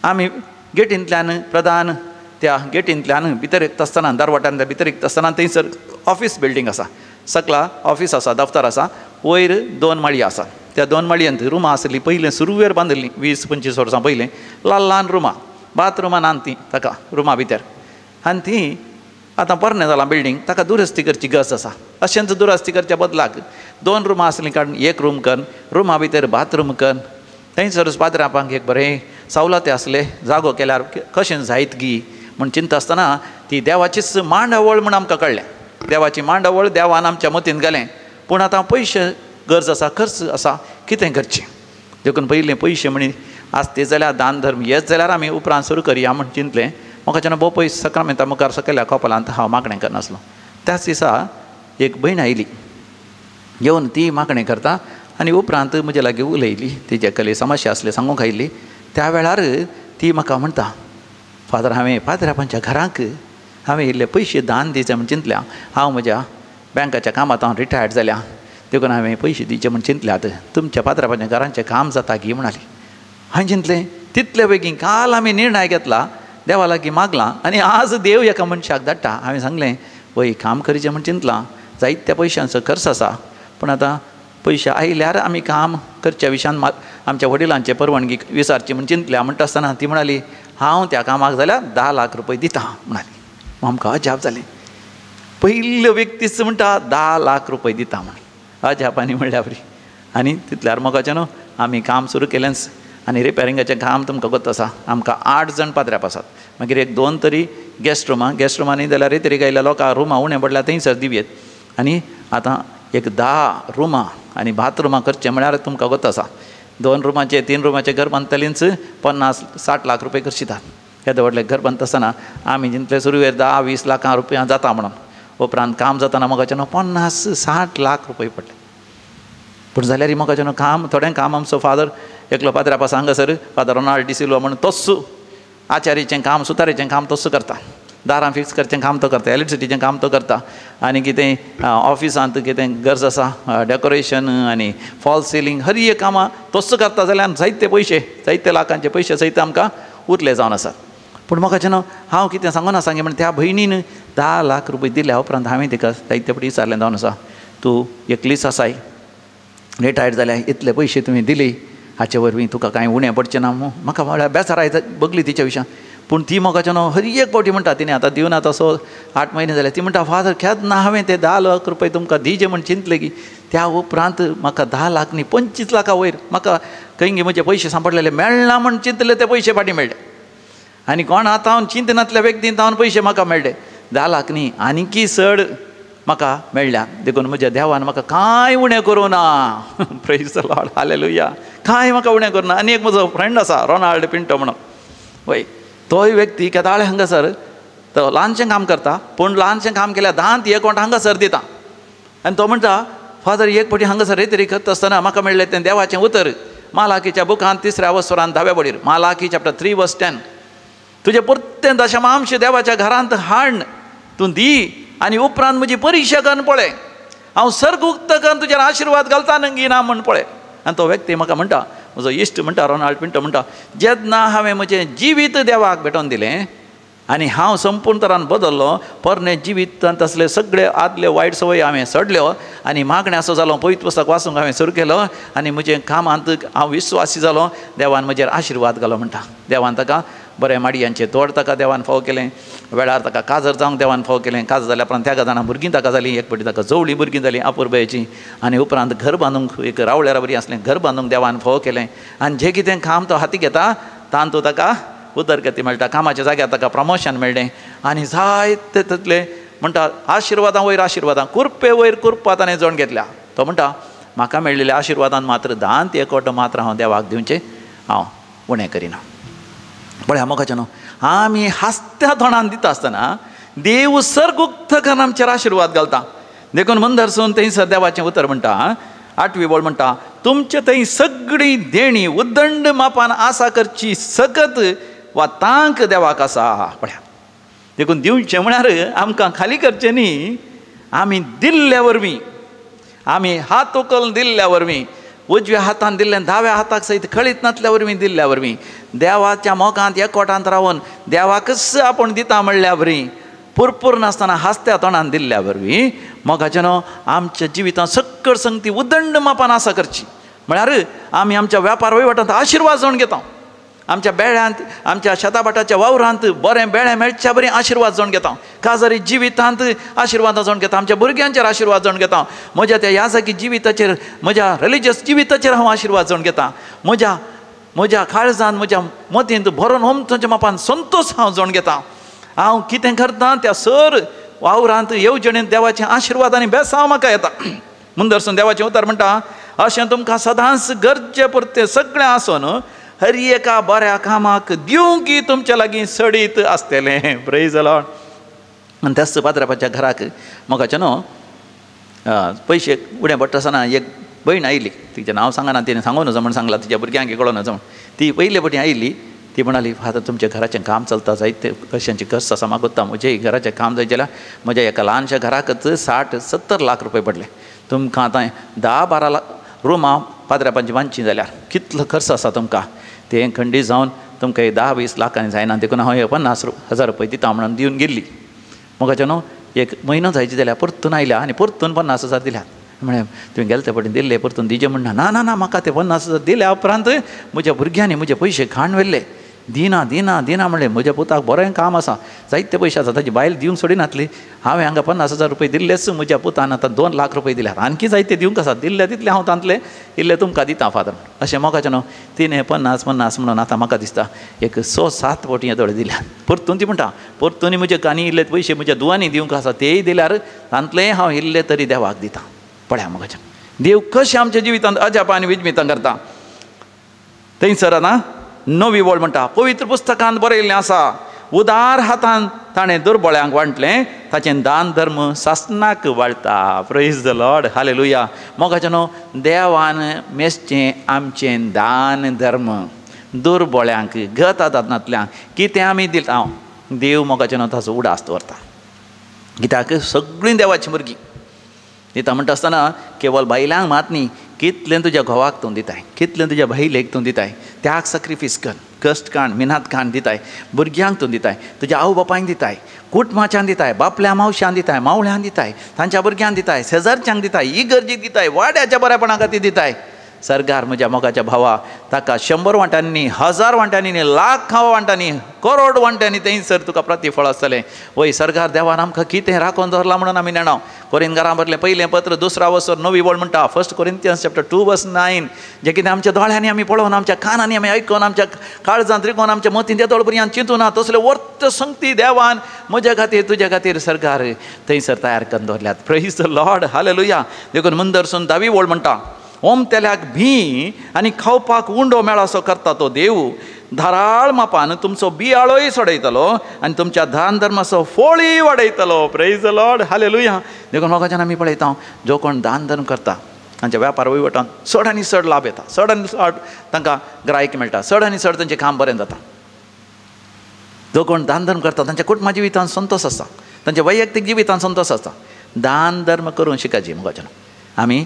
आमी गेटींतल्यान प्रधान त्या गेटींतल्यान भितर एकता आसतना दारवाटांतल्या भितर एकता आसतना थंयसर ऑफिस बिल्डींग आसा. सकला ऑफिस आसा, दफ्तर आसा. वयर 2 माळी आसा. त्या 2 माळयांत रुमां आसलीं पयलीं सुरवेर बांदिल्लीं 20-25 वर्सां पयलीं. ल्हान रुमां, बाथरुमां नात तीं ताका रुमा भितर. आनी तीं आतां पोरणें जालां बिल्डींग, ताका दुरुस्ती करची गरज आसा. अशेंच दुरुस्ती करच्या बदलाक 2 रुमां आसलीं काडून 1 रूम कर, रुमा भितर बाथरूम कर. थंयसरूच पाद्र्यापांक एक बरें सवलती आसले. जागो केल्यार कशें जायत गी म्हूण चिंता आसतना ती देवाचीच मांडावळ म्हूण आमकां कळ्ळें. देवाची मांडावळ देवान आमच्या मतींत घालें. पूण आतां पयशे गरज आसा, खर्च आसा, कितें करचें. देखून पयलीं पयशे म्हणी आसते जाल्यार दान धर्म हेच जाल्यार आमी उपरांत सुरू करया म्हूण चिंतलें. म्हाका जेन्ना भोव पयस सक्रमेंता मुखार सकयल्या कपलांत हांव मागणें करनासलो. त्याच दिसा एक भयण आयली. येवन ती मागणें करता आनी उपरांत म्हजे लागीं उलयली. तिचे कले समस्या आसले सांगूंक आयिल्ली. त्या वेळार ती म्हाका म्हणटा, फादर हांवें पाद्र्यापांच्या घरांक हांवें इल्ले पयशे दान दिवचे म्हूण चिंतल्या. हांव म्हज्या बँकाच्या कामांत हांव रिटायर्ड जाल्या. देखून हांवें पयशे दिवचे म्हूण चिंतल्यात. तुमच्या पाद्र्यापांच्या घरांचें काम जाता गी म्हणाली. हांवें चिंतलें तितले बेगीन काल आमी निर्णय घेतला, देवा लागीं मागलां आनी आज देव एका मनशाक धाडटा. हांवें सांगलें वय काम करचें म्हूण चिंतलां. जायत्या पयशांचो खर्च आसा. पूण आतां पयशे आयल्यार आमी काम करच्या विशयान आमच्या वडिलांचे परवानगी विचारची म्हूण चिंतल्या. म्हणटा आसतना ती म्हणाली हांव त्या कामाक जाल्यार 10 लाख रुपया दितां म्हणाली. आमकां अजाप जालें. पयलो व्यक्तीच म्हणटा 10 लाख रुपया दिता म्हण. अजापांनी म्हणल्या बरी. आनी तितल्यार मोगाचें न्हू आमी काम सुरू केलेंच. आनी रिपेरिंगाचें काम तुमकां गोत आसा. आमकां 8 जाण पाद्र्याप आसात. मागीर एक 2 तरी गेस्ट रुमांनी जाल्यार रेतरी गायल्या लोकांक रुमां उणें पडल्यार थंयसर दिवयेत. आनी आतां एक 10 रुमां आनी बाथरुमां करचें म्हळ्यार तुमकां गोत आसा. 2 रुमांचे 3 रुमांचे घर बांदतलींच 50-60 लाख रुपया खर्चितात. येदे व्हडलें घर बांदता आसतना आमी चिंतलें सुरवेर 10-20 लाखां रुपया जाता म्हणून. उपरांत काम जाताना मोगाचें 50-60 लाख रुपया पडले. पूण जाल्यार मोगाचें काम थोडें काम आमचो फादर एकलो पाद्र्यापा हांगासर फादर रोनाल्ड डिसिल्वा म्हणून तोच आचार्याचें काम सुतारेचें काम तोच करता. दारां फिक्स करचें काम तो करता. इलेक्ट्रिसिटीचें काम तो करता. आनी कितें ऑफिसांत कितें गरज आसा डेकोरेशन आनी फॉल सिलींग हर एक कामां तोच करता जाल्यार जायते पयशे जायते लाखांचे पयशे सयत आमकां उरले जावन आसात. पूण म्हाका हांव कितें सांगून आसा गे म्हण त्या भयणीन 10 लाख रुपया दिल्या उपरांत हांवें तिका जायते फावटी विचारलें जावन आसा तूं एकलीच आसाय, रिटायर्ड जाल्यार इतले पयशे तुवें दिले हाचे वरवीं तुका कांय उणें पडचें ना म्हूण. म्हाका म्हळ्यार बेजार आयज बगली तिच्या विशयान. पूण ती मोगाचें हर एक फावटी म्हणटा तिणें आतां दिवन आतां 8 म्हयने जाले. ती म्हणटा फादर केन्ना हांवें ते 10 लाख रुपया तुमकां दिवचे म्हूण चिंतलें की त्या उपरांत म्हाका 10 लाख न्ही 25 लाखा वयर म्हाका खंय म्हजे पयशे सांपडलेले मेळना म्हूण चिंतले ते पयशे फाटीं मेळ्ळे. आनी कोण आतां हांव चिंतनातल्या व्यक्तीन हांव पयशे म्हाका मेळ्ळे 10 लाख न्ही आनीकी चड म्हाका मेळ्ळ्या. देखून म्हज्या देवान म्हाका कांय उणें करूं ना. Praise the lord, hallelujah. कांय म्हाका उणें करूं ना. आनी एक म्हजो फ्रेंड आसा रोनाल्ड पिंटो म्हणून. वय तोय व्यक्ती केदाळे हांगासर तो ल्हानशें काम करता. पूण ल्हानशें काम केल्यार 10 ती अकावंट हांगासर दिता. आनी तो म्हणटा फादर एक फावटी हांगासर तरी करता आसतना म्हाका मेळ्ळें तें देवाचें उतर मालाकीच्या बुकांत 3ऱ्या वस्त्रांत 10व्या बडीर मालाकी चॅप्टर 3:10 तुजें परतें दशमांश देवाच्या घरांत हाड तूं दी आनी उपरांत म्हजी परिक्षा कर पळय. हांव सर्ग उक्तकन तुजेर आशिर्वाद घालता नंगी ना म्हण पळय. आनी तो व्यक्ती म्हाका म्हणटा म्हजो इश्ट म्हणटा रोनाल्ड पिंटो म्हणटा जेन्ना हांवें म्हजें जिवीत देवाक भेटोवन दिलें आनी हांव संपूर्ण तरान बदल्लो पोरणे जिवितांत असले सगळे आदले वायट संवय हांवें सोडल्यो आनी मागणें असो जालो पवित्र पुस्तक वाचूंक हांवें सुरू केलो आनी म्हजें कामांत हांव विश्वासी जालो. देवान म्हजेर आशिर्वाद घालो म्हणटा. देवान ताका बरें माडयांचें तोड ताका देवान फाव केलें. वेळार ताका काजर जावंक देवान फाव केलें. काजर जाल्या उपरांत त्या जाणां भुरगीं ताका जालीं. एक फावटी ताका जवळीं भुरगीं जालीं अपुर्बायेचीं. आनी उपरांत घर बांदूंक एक रावळ्यार बरी आसलें घर बांदूंक देवान फाव केलें. आनी जें कितें काम तो हाती घेता तांतू ताका उदरगती मेळटा, कामाच्या जाग्यार ताका प्रमोशन मेळ्ळें आनी जायते तितले म्हणटा आशिर्वादां वयर आशिर्वादां, कुरपे वयर कुरपा ताणें जण घेतल्या. तो म्हणटा म्हाका मेळिल्ल्या आशिर्वादान मात्र 10 मात्र हांव देवाक दिवचें हांव उणें करिना. पळय मोगाचें न्हू, आमी हास्त्या तोंडान दिता आसतना देव सर्गुक्त करून आमचेर आशिर्वाद घालता. देखून मंदरसून थंयसर देवाचें उतर म्हणटा 8वी बोल म्हणटा तुमचे थंय सगळी देणी उदंड मापान आसा करची सकत वा तांक देवाक आसा. पळया देखून दिवचें म्हळ्यार आमकां खाली करचें न्ही, आमी दिल्ल्या वरवीं, आमी हात उखलून दिल्ल्या वरवीं, उजव्या हातान दिल्लें दाव्या हाताक सयत खळीत नातल्या वरवीं दिल्ल्या वरवीं, देवाच्या मोगांत एकवटांत रावन देवाकच आपूण दिता म्हणल्या वरवीं, पुरपूर नासतना हास्त्या तोंडान दिल्ल्या वरवीं मोगाचें न्हू आमच्या जिवितांत सक्कळ संगती उदंड मापान आसा करची. म्हळ्यार आमी आमच्या वेपार वैवटांत आशिर्वाद जावन घेता, आमच्या बेळ्यांत आमच्या शेताबाटाच्या वावरांत बरें बेळें मेळच्या बरें आशिर्वाद जावन घेता, काजारी जिवितांत आशिर्वाद जावन घेता, आमच्या भुरग्यांचेर आशिर्वाद जावन घेता, म्हज्या त्या याजकी जिविताचेर, म्हज्या रिलिजियस जिविताचेर हांव आशिर्वाद जावन घेता, म्हज्या काळजांत म्हज्या मतींत भरून ओमथाच्या मापान संतोश हांव जावन घेता. हांव कितें करता त्या सर वावरांत येवजणेंत देवाचें आशिर्वाद आनी बेसांव म्हाका येता. मुंदरसून देवाचें उतर म्हणटा अशें तुमकां सदांच गरजे पुरतें सगळें आसून हर एका बऱ्या कामाक दिवंकी तुमच्या लागीं सडीत आसतलें. Praise the Lord. आनी त्याच पात्रापाच्या घराक मोगाचें न्हू पयशे उणें पडटा आसतना एक भयण आयली, तिचें नांव सांगना, तिणें सांगूं नजो म्हण सांगलां, तिच्या भुरग्यांक कळों नजो म्हण. ती पयले फावटी आयिल्ली, ती म्हणाली फादर तुमच्या घराचें काम चलता, जायते कशांची कर्ज आसा मागोता, म्हजें घराचें काम जायत जाल्यार म्हज्या एका ल्हानशा घराकच 60-70 लाख रुपये पडले, तुमकां आतां 10-12 लाख रुमां पाद्र्यापांची बांदची जाल्यार कितलो खर्च आसा तुमकां, तें खंडीत जावन तुमकां 10-20 लाखांनी जायना, देखून हांव 50,000 रुपये दिता म्हणून दिवन गेल्ली. मोगाचें न्हू एक म्हयनो जायची जाल्यार परतून आयल्या आनी परतून 50,000 दिल्यात. म्हळ्यार तुवें गेले ते फावटी दिल्ले परतून दिजे म्हणना, ना ना ना म्हाका ते 50,000 दिल्या उपरांत म्हज्या भुरग्यांनी म्हजे पयशे खाण व्हेल्ले, दिना दिना दिना म्हणलें. म्हज्या पुताक बरें काम आसा, जायते पयशे आसा, ताची बायल दिवंक सोडिनातली, हांवें हांगा 50,000 रुपये दिल्लेच, म्हज्या पुतान आतां 2 लाख रुपये दिल्यात, आणकी जायते दिवंक आसा, दिल्ले तितले हांव तांतले इल्ले तुमकां दिता फादर. अशें मोगाचें न्हू तिणें 50 म्हणून आतां म्हाका दिसता एक 6-7 फावटी थोडे दिल्यात. परतून ती म्हणटा परतून म्हजे कानी इल्ले पयशे म्हज्या दुवांनी दिवंक आसा, तेय दिल्यार तांतले हांव इल्ले तरी देवाक दिता. पळया मोगाचें देव कशें आमच्या जिवितांत अजाप आनी विजमितां करता. थंयसर आतां 9वी वळ म्हणटा पवित्र पुस्तकांत बरयल्लें आसा, उदार हातान ताणें दुर्बळ्यांक वांटलें, ताचें दान धर्म सासणाक वाळटा. Praise the lord. हालेलुया. मोगाचें न्हू देवान मेजचें आमचें दान धर्म दुर्बळ्यांक गत दादनांतल्यांक कितें आमी दिता देव मोगाचें न्हू ताचो उडास्त व्हरता. कित्याक सगळीं देवाचीं भुरगीं दिता म्हणटा आसतना केवळ बायलांक मात न्ही, कितलें तुज्या घोवाक तूं दिताय, कितलें तुज्या बायलेक तूं दिताय, त्याग सॅक्रिफीस कर, कश्ट काण मिनात काण दिताय, भुरग्यांक तूं दिताय, तुज्या आवय बापायक दिताय, कुटुंबाच्यान दिताय, बापल्या मावश्यान दिताय, मावळ्यान दिताय, तांच्या भुरग्यांक दिताय, शेजारच्यांक दिताय, इगर्जेक दिताय, वाड्याच्या बऱ्यापणा खातीर दिताय. सरकार म्हज्या मोगाच्या भावा ताका 100 वांट्यांनी, 1000 वांट्यांनी, लाख वांट्यांनी, करोड वांट्यांनी थंयसर तुका प्रतिफळ आसतलें. वय सरकार देवान आमकां कितें राखून दवरलां म्हणून आमी नेणाव. कोरिंथकारां बरलें पयलें पत्र 2रा वसर 9वी वळ म्हणटा 1 Corinthians chapter 2:9 जें कितें आमच्या दोळ्यांनी आमी पळोवन, आमच्या कानांनी आमी आयकून, आमच्या काळजांत रिकोन, आमच्या मतींत येदोळ पर्यंत चिंतूना तसले वर्त संगती देवान म्हज्या खातीर तुज्या खातीर सरकार थंयसर तयार करून दवरल्यात. Praise the lord. हालेलुया. देखून मंदरसून 10वी वळ म्हणटा ओमतेल्याक भी आनी खावपाक उंडो मेळासो करता तो देव धाराळ मापान तुमचो बियाळोय सोडयतलो आनी तुमच्या दान धर्माचो फोळी वाडयतलो. Praise the lord. हालेलुया. देखून मोगाच्यान आमी पळयता जो कोण दान धर्म करता तांच्या वेपार वैवटांत चड आनी चड लाभ येता, चड आनी चड तांकां गिरायक मेळटा, चड आनी चड तांचें काम बरें जाता. जो कोण दान धर्म करता तांच्या कुटुंबा जिवितांत संतोश आसता, तांच्या वैयक्तीक जिवितांत संतोश आसता. दान धर्म करून शिकायची. मोगाच्यान आमी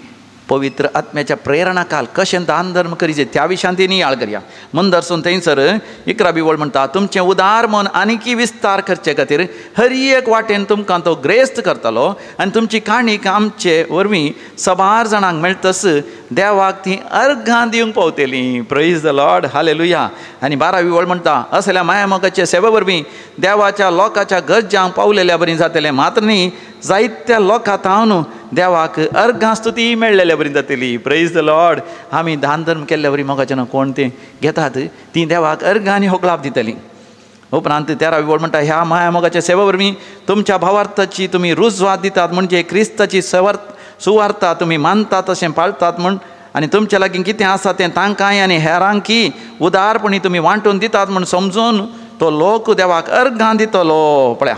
पवित्र आत्म्याच्या प्रेरणा काल कशें दान धर्म करीचे त्या विशयान ती नियाळ करया. मंदरसून थंयसर 11वी वळ म्हणटा तुमचें उदार मन आनीकी विस्तार करचे खातीर हर एक वाटेन तुमकां तो ग्रेस्त करतलो आनी तुमची काणीक आमचे वरवीं 100 जाणांक मेळटस देवाक ती अर्घां दिवंक पावतली. Praise the lord. हालेलुया. आनी 12वी वळ म्हणटा असल्या माया मोगाचे सेवे वरवीं देवाच्या लोकाच्या गरजांक पावलेल्या बरी जातलें. मात्र न्ही जायत्या लोकांत हांव देवाक अर्घां स्तुती मेळलेल्या बरी जातली. Praise the Lord. आमी दान धर्म केल्ल्या बरी मोगाचें न्हू कोण तें घेतात ती देवाक अर्घांनी होकलाप दितली. उपरांत 13वी ओळ म्हणटा ह्या माया मोगाच्या सेवा वरवीं तुमच्या भावार्थाची तुमी रुजवात दितात म्हणजे क्रिस्ताची सुवार्ता तुमी मानतात तशें पाळतात म्हण आनी तुमच्या लागीं कितें आसा तें तांकांय आनी हेरांकी उदारपणी तुमी वांटून दितात म्हण समजून तो लोक देवाक अर्घां दितलो. पळया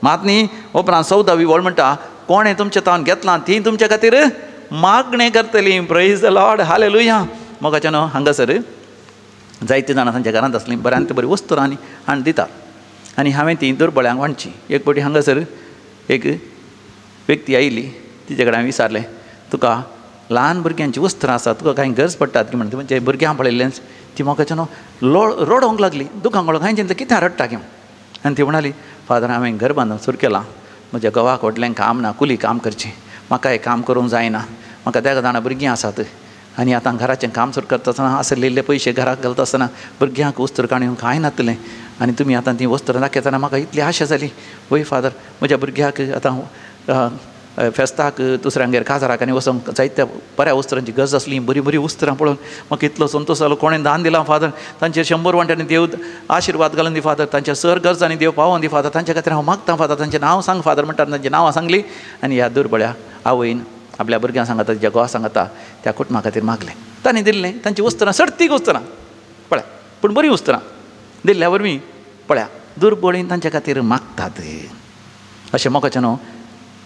मात न्ही. उपरांत 14वी ओळ म्हणटा कोणें तुमचें तावन घेतलां ती तुमच्या खातीर मागणें करतलीं. Praise the lord. हालेलुया. मोगाचें न्हू हांगासर जायते जाणां तांच्या घरांत आसलीं बऱ्यांत बरी वस्तू हाडून दितात आनी हांवें ती दुर्बळ्यांक वांटची. एक फावटी हांगासर एक व्यक्ती आयिल्ली तिचे कडेन हांवें विचारलें तुका ल्हान भुरग्यांची वस्त्रां आसात तुका कांय गरज पडटात की म्हणटा म्हणजे भुरग्यां पळयल्लें ती मोगाचें न्हू रडोंक लागली दुखांक लागलो. हांवें चिंतलें कितें रडटा की आनी ती म्हणाली फादर हांवें घर बांदून सुरू केलां म्हज्या घोवाक व्हडलें काम ना कुली काम करचें म्हाका हें काम करूंक जायना म्हाका 10 जाणां भुरगीं आसात आनी आतां घराचें काम सुरू करता आसतना आसलेले पयशे घराक घालता आसतना भुरग्यांक वस्त्र काडून कांय नातलें आनी तुमी आतां ती वस्त्र दाखयतना म्हाका इतली आशा जाली वय फादर म्हज्या भुरग्याक आतां फेस्ताक दुसऱ्यांगेर काजाराक आनी वचोंक जायत्या बऱ्या वस्त्रांची गरज आसली बरी बरी वस्त्रां पळोवन म्हाका इतलो संतोश जालो. कोणें दान दिलां फादर तांचेर 100 वांट्यांनी देव आशिर्वाद घालून दी फादर तांच्या सर गरजांनी देव पावोवन दी फादर तांच्या खातीर हांव मागतां फादर तांचें नांव सांग फादर म्हणटा तांचें नांवां सांगली आनी ह्या दुर्बळ्या आवयन आपल्या भुरग्यांक सांगता तिच्या घोवा सांगता त्या कुटुंबा खातीर मागलें तांणी दिल्लें. तांची वस्त्रां सर्तीक वस्त्रां पळय पूण बरीं वस्त्रां दिल्ल्या वरवीं पळया दुर्बळीन तांच्या खातीर मागतात अशें मोगाचें न्हू.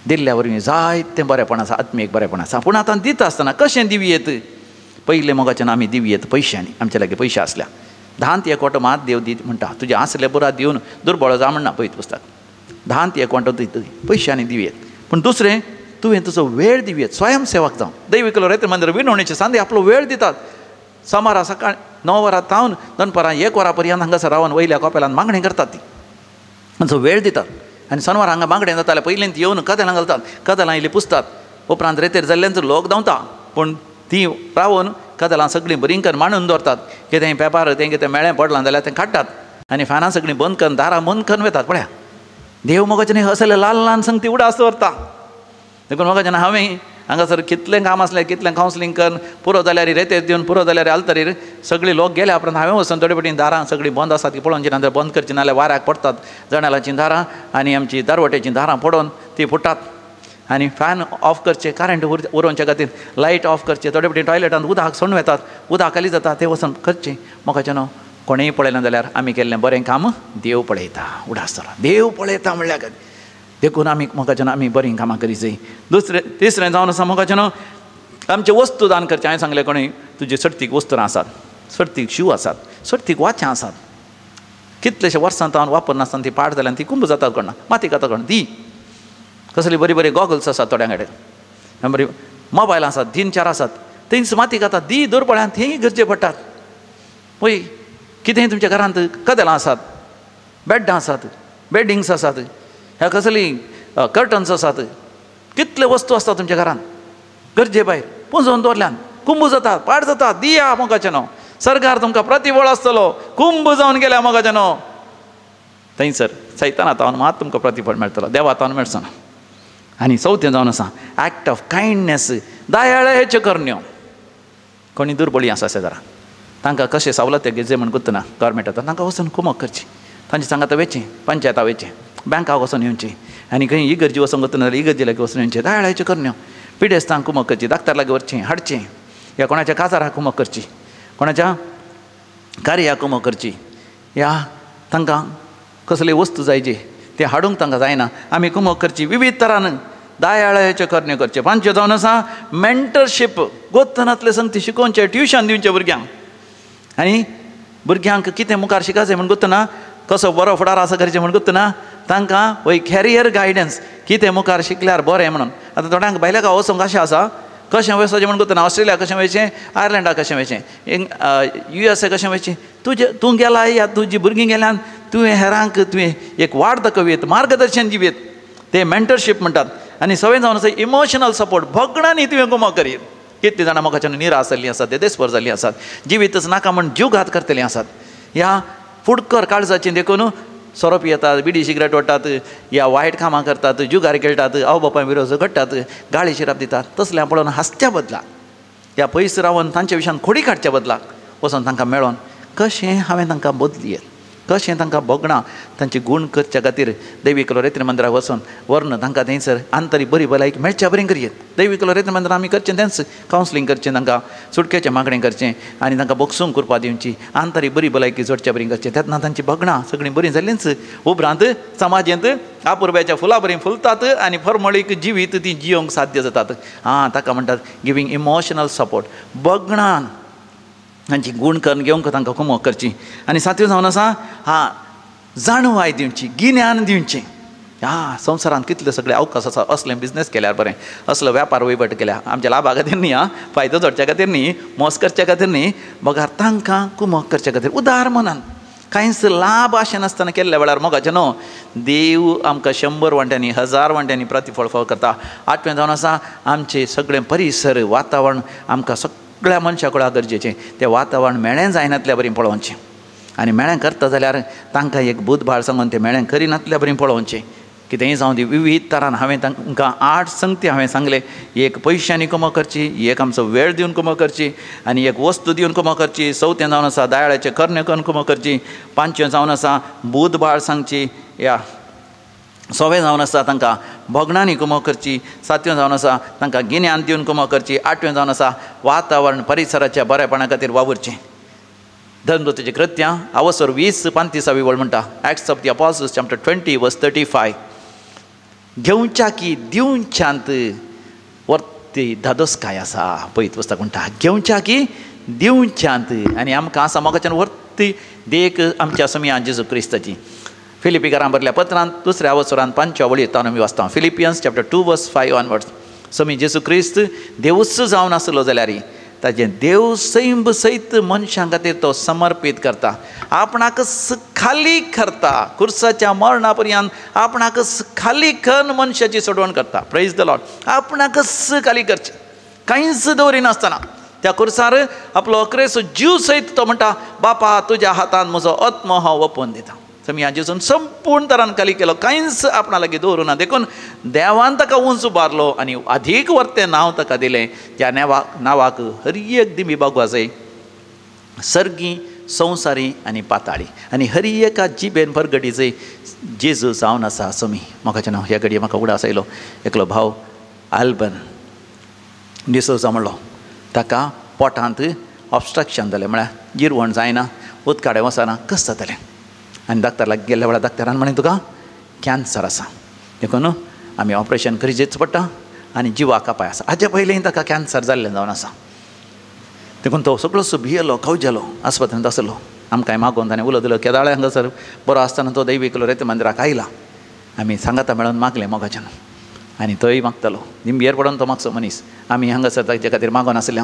दिल्ल्या वरवीं जायतें बरेंपण आसा आत्मीक बरेंपण आसा पूण आतां दिता आसतना कशें दिवयेत. पयलें मोगाचें आमी दिवयेत पयशांनी आमचे लागीं पयशे आसल्या 10 एकवटो मात देव दीत म्हणटा तुजें आसले बरा दिवन दुर्बळ जा म्हणना पळय पुस्तक 10 एकवटो दित पयशांनी दिवयेत. पूण दुसरें तुवें तुजो वेळ दिवयेत स्वयंसेवक जावन दैवीक रेत्र मंदिर विणवणेचे सांजे आपलो वेळ दितात. सोमारा सकाळ 9 वरां तावन दनपारां 1 वरां पर्यंत हांगासर रावन वयल्या कोपेलान मागणी करतात ती तांचो वेळ दितात आनी शेनवार हांगा मागणें जाता जाल्यार पयलीं ती येवन कदेलां घालतात कदेलां इल्लीं पुसतात उपरांत रेतेर जाल्ल्यांचो लोक धांवता पूण ती रावन कदेलां सगळीं बरींकर मांडून दवरतात कितें पेपर तें कितें मेळ्ळें पडलां जाल्यार तें काडटात आनी फॅनां सगळीं बंद करून दारां बंद करून वेतात. पळया देव मोगाचें न्ही असले ल्हान ल्हान संगती उडास दवरता. देखून मोगाचें हांवें हांगासर कितलें काम आसलें कितलें कावन्सिलींग करून पुरो जाल्यार रेतेर दिवन पुरो जाल्यार आल्तरीर सगळीं लोक गेल्या उपरांत हांवें वचून थोडे फावटी दारां सगळीं बंद आसात की पळोवची ना जाल्यार बंद करची नाल्यार वाऱ्याक पडटात जणालांचीं दारां आनी आमची दारवट्याचीं दारां पडोवन ती फुटात आनी फॅन ऑफ करचे करंट उरोवचे खातीर लायट ऑफ करचे थोडे फावटी टॉयलेटांत उदक सण वेतात उदक खाली जाता तें वचून करचें. मोगाचें न्हू कोणेंय पळयलें जाल्यार आमी केल्लें बरें काम देव पळयता उडास देव पळयता म्हणल्यार देखून आमी मोगाचें आमी बरीं कामां करी जाय. तिसरें जावन आसा मोगाचें न्हू आमचे वस्तू दान करचें. हांवें सांगलें कोणें तुजी सर्तीक वस्त्रां आसात सर्तीक शू आसात सर्तीक वाचां आसात कितलेशे वर्सां तावन वापरनासतना ती पाड जाल्यान ती कुंभ जातात कोणा मातीक आतां कोण दी कसली बरी बरी गॉगल्स आसात थोड्यां कडेन बरी मोबायल आसात 3-4 आसात थंयच मातीक आतां दी दवरपळ्यान थंय गरजे पडटात. पळय कितेंय तुमच्या घरांत कदेलां आसात बॅड्डां आसात बेडिंग्स आसात ह्या कसली कर्टन्स आसात कितले वस्तू आसतात तुमच्या घरांत गरजे भायर पुंजोवन दवरल्यान कुंभ जातात पाड जातात. दिया मोगाचें न्हू सरकार तुमकां प्रतिफळ आसतलो कुंभ जावन गेल्या मोगाचें न्हू थंयसर सैताना तावन मात तुमकां प्रतिफळ मेळटलो देवा तावन मेळचो ना. आनी चवथें जावन आसा एक्ट ऑफ कायंडनेस दयाळेच्यो करण्यो. कोणी दुर्बळी आसा शेजारा तांकां कशें सवलते घेजे म्हण गुत्तना गव्हर्मेंट आतां तांकां वचून कुमक करची तांची सांगाता वेचें पंचायता वेचें बँकाक वचून येवचें आनी खंय इगर्जी वचून गुत्तना जाल्यार इगर्जी लागीं वचून येवचें दयाळेच्यो करण्यो. पिडेस्तांक कुमक करची दाक्तार लागीं व्हरचें हाडचें या कोणाच्या काजाराक कुमक करची कोणाच्या कार्याक कुमक करची या तांकां कसले वस्तू जाय जे ते हाडूंक तांकां जायना आमी कुमक करची विविध तरान दयाळेच्यो करण्यो करचे. पांचव्यो जावन आसा मेंटरशीप गोत्तनातले संगती शिकोवचे ट्युशन दिवचे भुरग्यांक आनी भुरग्यांक कितें मुखार शिकायचें म्हण गुत्तना कसो बरो फुडार आसा करचें म्हण गुत्तना तांकां वय कॅरियर गायडन्स कितें मुखार शिकल्यार बरें म्हणून. आतां थोड्यांक भायल्या गांव वचोंक अशें आसा कशें वचचें म्हण गुत्तना ऑस्ट्रेलिया कशें वयचें आयर्लंडाक कशें वयचें USA कशें वयचें तूं गेला या तुजीं भुरगीं गेल्यान तुवें हेरांक तुवें एक वाट दाखयत मार्गदर्शन दिवेत ते मेंटरशीप म्हणटात. आनी सवय जावन आसा इमोशनल सपोर्ट भोगणांनी तुवें कुमक करीत. कितलीं जाणां मोगाच्यान निराश जाल्लीं आसात देदेस्पर जाल्लीं आसात जिवीतच नाका म्हण जीव घात करतलीं आसात. ह्या फुडकर काळजाचें देखून सोरो पियेतात, बिडी सिगरेट ओडटात, या वायट कामां करतात, जुगार खेळटात, आवय बापाय विरोध घडटात, गाळी शिराप दितात, तसल्या पळोवन हांसच्या बदलाक ह्या पयस रावन तांच्या विशयान खोडी काडच्या बदलाक वचोन तांकां मेळोन कशें हांवें तांकां बदलियें, कशें तांकां बोगणां तांचे गूण करच्या खातीर दैवी कलोरेत्र मंदिराक वचोन व्हरून तांकां थंयसर आंतरीक बरी भलायकी मेळच्या बरें करयेत. दैवी कलोरेत्र मंदिरांत आमी करचें तेंच कावन्सिलींग करचें, तांकां सुटकेचें मागणें करचें आनी तांकां बोगसूंक करपा दिवची, आंतरीक बरी भलायकी जोडच्या बरें करचें. तेन्ना तांची बोगणां सगळीं बरीं जाल्लींच उपरांत समाजेंत आपुरब्याच्या फुलां बरीं फुलतात आनी फर्मळीक जिवीत ती जियोंक साध्य जातात. ताका म्हणटात गिवींग इमोशनल सपोर्ट. बोगणान तांची गूण करून घेवंक तांकां कुमक करची. आनी सातव्यो जावन आसा जाणवाय दिवची, गिन्यान दिवचें. संवसारांत कितले सगळे अवकाश आसा. असलें बिझनेस केल्यार बरें, असलो वेपार वैभट केल्या आमच्या लाभा खातीर न्ही, फायदो जोडच्या खातीर न्ही, मोस करच्या खातीर न्ही, बगार तांकां कुमक करच्या खातीर उदार मनान कांयच लाभ आशे नासतना केल्ल्या वेळार मोगाचें न्हू. देव आमकां 100 वांट्यांनी 1000 वांट्यांनी प्रतिफळ फाव करता. 8वें जावन आसा आमचें सगळें परिसर वातावरण आमकां सगळ्या मनशा कडेन गरजेचें. तें वातावरण मेळ्ळें जायनातल्या बरीं पळोवचें आनी मेळ्ळें करता जाल्यार तांकां एक बुधबाळ सांगून तें मेळ्ळें करिनातल्या बरीं पळोवचें. कितेंय जावं दी विविध तरान हांवें तांकां 8 संगती हांवें सांगले. एक पयशांनी कुमक करची, एक आमचो वेळ दिवन कुमक करची आनी एक वस्तू दिवन कुमक करची. 4थें जावन आसा दयाळाचें कर्ण्य करून कुमक करची. 5वें जावन आसा बुधबाळ सांगची. 6वें जावन आसा तांकां भोगणांनी कुमक करची. 7वें जावन आसा तांकां गिन्यान दिवन कुमक करची. 8वें जावन आसा वातावरण परिसराच्या बरेपणा खातीर वावुरचें. धर्मदूताचीं कृत्यां अवसर 20:35 वळ म्हणटा. एक्ट्स ऑफ द अपॉस्टल्स चॅप्टर 20 वर्स 35. घेवच्या की दिवच्यांत वर्ती धादोसकाय आसा. पळयत पुस्तक म्हणटा घेवच्या की दिवच्यांत. आनी आमकां आसा मोगाच्यान वर्ती देख आमच्या समियान जेजू क्रिस्ताची. फिलिपिकारां बरल्या पत्रांत 2ऱ्या अवसरांत 5व्या वळयेंत आमी वाचता. फिलिपियन्स चॅप्टर 2 वर्स 5 ऑनवर्ड्स. समी जेजू क्रिस्त देवूच जावन आसलो जाल्यार ताजें देव सैम सयत मनशां खातीर तो समर्पीत करता. आपणाक खाली करता. खुर्साच्या मरणा पर्यंत आपणाक खाली करून मनशाची सोडवण करता. Praise the Lord. आपणाक खाली करचें कांयच दवरिनासतना त्या खुर्सार आपलो अकरेसो जीव सयत तो म्हणटा बापा तुज्या हातान म्हजो आत्मो हांव ओपून दिता. समी जेजून संपूर्ण तरान खाली केलो, कांयच आपणा लागीं दवरूं ना. देखून देवान ताका उंच उबारलो आनी अधिक वर्तें नांव ताका दिलें. ज्या नांवाक हर एक दिमी बागवा जाय, सर्गी संवसारी आनी पाताळी आनी हर एका जिबेन परगडी जाय जेजू जावन आसा समी. म्हाकाचें नांव ह्या घडये म्हाका उडास आयलो. एकलो भाव आल्बन डिसोजा म्हणलो. ताका पोटांत ऑब्स्ट्रक्शन जालें, म्हळ्यार जिरवण जायना, उदकाडें वचना, कस जातालें. आनी डाक्टर लागीं गेल्या वेळार डाक्टरान म्हळें तुका कॅन्सर आसा, देखून आमी ऑपरेशन करीचेच पडटा आनी जिवाक अपाय आसा. हाचे पयलीं ताका कॅन्सर जाल्लें जावन आसा. देखून तो सगळोसो भियेलो, खवजेलो, आस्पत्रेंत आसलो. आमकांय मागोवन ताणें उलयलो केदाळे हांगासर बरो आसतना तो दैवी कलोरेत्र मंदिराक आयला. आमी सांगाता मेळोन मागलें मोगाच्यान आनी तोय मागतालो. निंबयेर पडोन तो मागचो मनीस. आमी हांगासर ताचे खातीर मागोन आसले.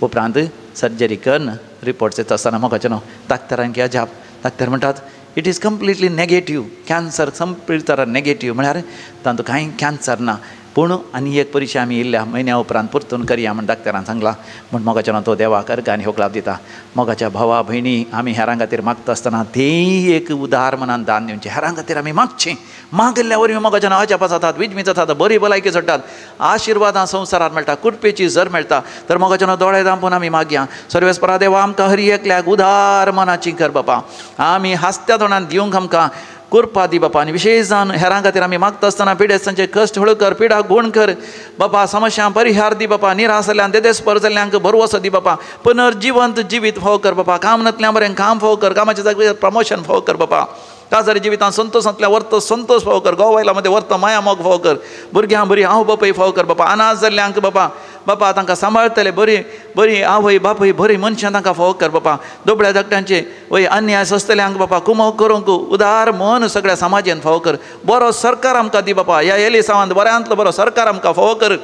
उपरांत सर्जरी करून रिपोर्ट्स येता आसतना मोगाचें डाक्टरांक अजाप. डाक्टर म्हणटात it is completely negative. Cancer संपूर्ण तरान नेगेटीव, म्हळ्यार तातूंत कांय कॅन्सर ना. पूण आनी एक परिक्षा आमी येयल्ल्या म्हयन्या उपरांत परतून करया म्हण डाक्टरान सांगला. म्हण मोगाचें तो देवाक अर्घ आनी होकलाप दिता. मोगाच्या भावा भयणी आमी हेरां खातीर मागता आसतना तेंय एक उदार मनान दान दिवचें. हेरां खातीर आमी मागचें. मागल्या वरवीं मोगाच्यान अजापां जातात, विजमी जातात, बरी भलायकी जोडटात, आशिर्वादां संवसारांत मेळटा, कुडपेची झर मेळटा. तर मोगाच्यान दोळे धांपून आमी मागया. सर्वेस्परा देवा आमकां हर एकल्याक उदार मनाची कर बापा. आमी हास्त्या तोंडान दिवंक आमकां कृपा दी बापा. आनी विशेश जावन हेरां खातीर आमी मागता आसतना पिडेस्तांचे कश्ट हळू कर, पिडा गूण कर बापा. समस्या परिहार दी बापा. निराश जाल्ल्यांक देदेस्पर जाल्ल्यांक भरवसो दी बापा. पुनर्जिवंत जिवीत फाव कर बापा. कामनांतल्यान बरें काम फाव कर. कामाच्या जाग्यार प्रमोशन फाव कर बापा. काजारी जिवितांत संतोशांतल्या वर्त संतोष फाव कर. गोवायला मध्ये वर्त माया मोग फाव कर. भुरग्यांक बरी हांव बापय फाव कर बापा. अनाथ जाल्ल्यांक बापा बापा तांकां सांबाळटले बरी बरी आवय बापय बरी मनशां तांकां फाव कर बापा. दोबळ्या धाकट्यांचे वय अन्याय सोंसतल्यांक बापा कुमक करूंक उदार मन सगळ्या समाजान फाव कर. बरो सरकार आमकां दी बापा. ह्या एलिसावांत बऱ्यांतलो बरो सरकार आमकां फाव कर.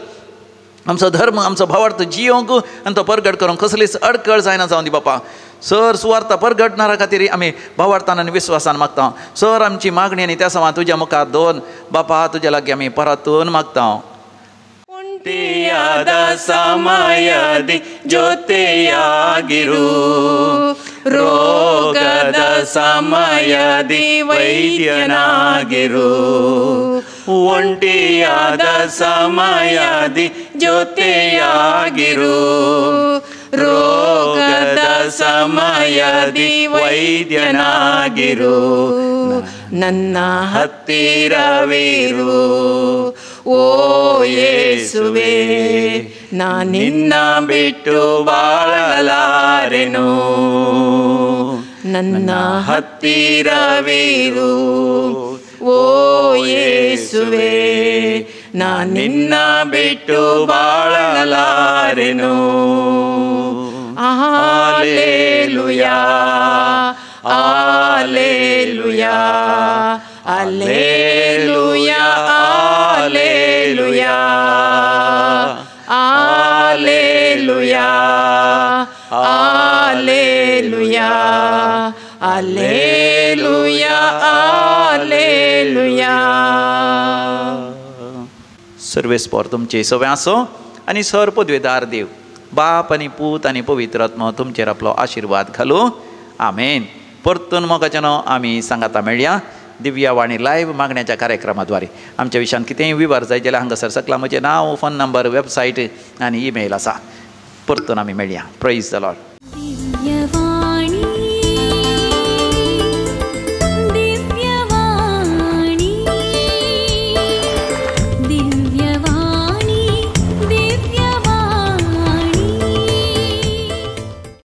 आमचो धर्म आमचो भावार्थ जियोंक आनी तो परगट करूंक कसलीच अडखळ जायना जावन दी बापा. सर सुवार्थ परगटणारा खातीर आमी भावार्थान आनी विश्वासान मागता. सर आमची मागणी आनी त्या समान तुज्या मुखार दोन बापा तुज्या लागीं आमी परतून मागता. ಸಮಯದಿ ಜೊತೆಯಾಗಿರು ರೋಗದ ಸಮಯದಿ ವೈದ್ಯನಾಗಿರು, ಒಂಟಿಯಾದ ಸಮಯದಿ ಜೊತೆಯಾಗಿರು, ರೋಗದ ಸಮಯದಿ ವೈದ್ಯನಾಗಿರು, ನನ್ನ ಹತ್ತಿರವಿರು. ಓ ಯೇಸುವೆ, ನಾನಿನ್ನ ಬಿಟ್ಟು ಬಾಳಲಾರೆನು, ನನ್ನ ಹತ್ತಿರವಿರು. ಓ ಯೇಸುವೆ, ನಾನಿನ್ನ ಬಿಟ್ಟು ಬಾಳಲಾರೆನು. Hallelujah, hallelujah, hallelujah, hallelujah, hallelujah, hallelujah, hallelujah, hallelujah. सर्वेस्पर तुमचे सवय आसो आनी सर पदवेदार देव बाप आनी पूत आनी पवित्र आत्मा तुमचेर आपलो आशिर्वाद घालूं. आमेन. परतून मोगाच्यानो आमी सांगाता मेळया दिव्यावाणी लायव्ह मागण्याच्या कार्यक्रमाद्वारे. आमच्या विशयान कितेंय विवर जाय जाल्यार हांगासर सकला म्हजें नांव, फोन नंबर, वेबसायट आनी ईमेल आसा. परतून आमी मेळया. Praise the Lord.